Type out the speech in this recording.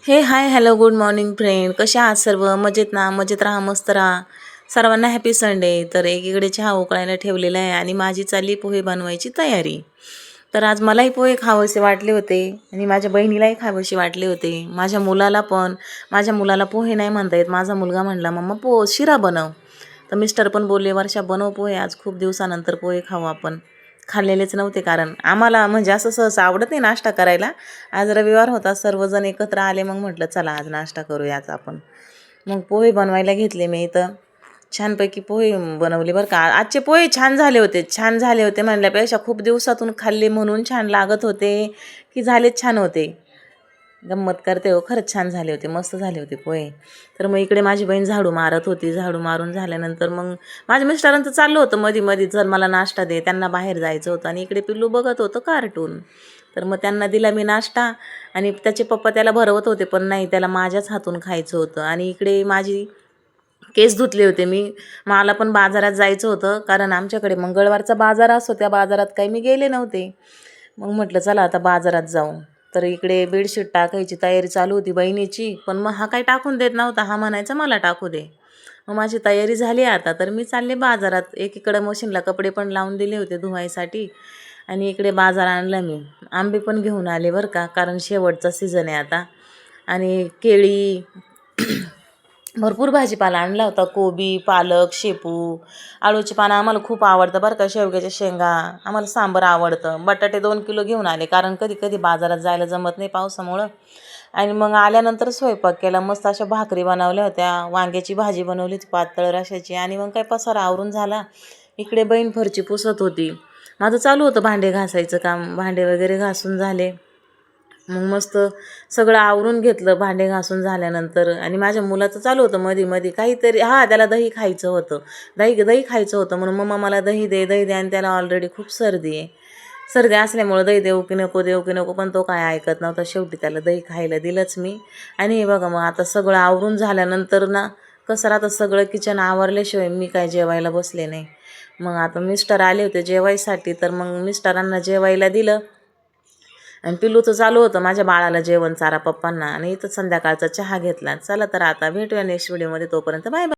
हे hi hello good morning friend, कशा आहात सर्व? मजेत ना? मजेत राहा, मस्त राहा. सर्वांना हॅपी संडे. तर एकीकडे चहा उकळायला ठेवलेला आहे आणि माझी चालली पोहे बनवायची तयारी. तर आज मलाही पोहे खावेसे वाटले होते आणि माझ्या बहिणीलाही खावेसे वाटले होते. माझ्या मुलाला पोहे नाही म्हणता येत. माझा मुलगा म्हणला मम्मा शिरा बनव. तर मिस्टर पण बोलले वर्षा बनव पोहे, आज खूप दिवसानंतर पोहे खाऊ आपण. खाल्लेलेच नव्हते, कारण आम्हाला म्हणजे असं सहसा आवडत नाही नाश्ता करायला. आज रविवार होता, सर्वजण एकत्र आले, मग म्हटलं चला आज नाश्ता करूयाच आपण. मग पोहे बनवायला घेतले मी इथं. छानपैकी पोहे बनवले बरं का. आजचे पोहे छान झाले होते म्हणल्यापेक्षा खूप दिवसातून खाल्ले म्हणून छान लागत होते की झालेच छान होते. गंमत करते हो, खरंच छान झाले होते, मस्त झाले होते पोहे. तर मग इकडे माझी बहीण झाडू मारत होती. झाडू मारून झाल्यानंतर मग माझ्या मिस्टरांचं चाललं होतं मध्ये मध्ये, चल मला नाश्ता दे, त्यांना बाहेर जायचं होतं. आणि इकडे पिल्लू बघत होतं कार्टून. तर मग त्यांना दिला मी नाश्ता आणि त्याचे पप्पा त्याला भरवत होते, पण नाही, त्याला माझ्याच हातून खायचं होतं. आणि इकडे माझी केस धुतले होते मी. मला पण बाजारात जायचं होतं, कारण आमच्याकडे मंगळवारचा बाजार असतो. त्या बाजारात काही मी गेले नव्हते. मग म्हटलं चला आता बाजारात जाऊ. तर इकडे बेडशीट टाकायची तयारी चालू होती बहिणीची, पण मग हा काही टाकून देत नव्हता. हा म्हणायचा मला टाकू दे. मग माझी तयारी झाली आता, तर मी चालले बाजारात. एकीकडे मशीनला कपडे पण लावून दिले होते धुवायसाठी आणि इकडे बाजार आणला मी. आंबे पण घेऊन आले बरं का, कारण शेवटचा सीझन आहे आता. आणि केळी भरपूर भाजीपाला आणला होता. कोबी, पालक, शेपू, आळूची पानं आम्हाला खूप आवडतं बरं का, शेवग्याच्या शेंगा, आम्हाला सांबार आवडतं. बटाटे 2 किलो घेऊन आले, कारण कधी कधी बाजारात जायला जमत नाही पावसामुळं. आणि मग आल्यानंतर स्वयंपाक केला. मस्त अशा भाकरी बनवल्या होत्या, वांग्याची भाजी बनवली होती पातळ रशाची, आणि मग काय पसारा आवरून झाला. इकडे बहीण फरची पुसत होती. माझं चालू होतं भांडे घासायचं काम. भांडे वगैरे घासून झाले. मग मस्त सगळं आवरून घेतलं भांडे घासून झाल्यानंतर. आणि माझ्या मुलाचं चालू होतं मध्ये मध्ये काहीतरी, त्याला दही खायचं होतं. दही खायचं होतं म्हणून मम्मा मला दही दे, दही दे. आणि त्याला ऑलरेडी खूप सर्दी आहे. सर्दी असल्यामुळं दही देऊ की नको, पण तो काय ऐकत नव्हता. शेवटी त्याला दही खायला दिलंच मी. आणि हे बघा, मग आता सगळं आवरून झाल्यानंतर ना, कसं राहतं, सगळं किचन आवरल्याशिवाय मी काय जेवायला बसले नाही. मग आता मिस्टर आले होते जेवायसाठी, तर मग मिस्टरांना जेवायला दिलं. आणि पिल्लूचं चालू होतं माझ्या बाळाला जेवण चारा पप्पांना, आणि इथं संध्याकाळचा चहा घेतला. चला तर आता भेटूया नेक्स्ट व्हिडिओमध्ये. तोपर्यंत बाय बाय.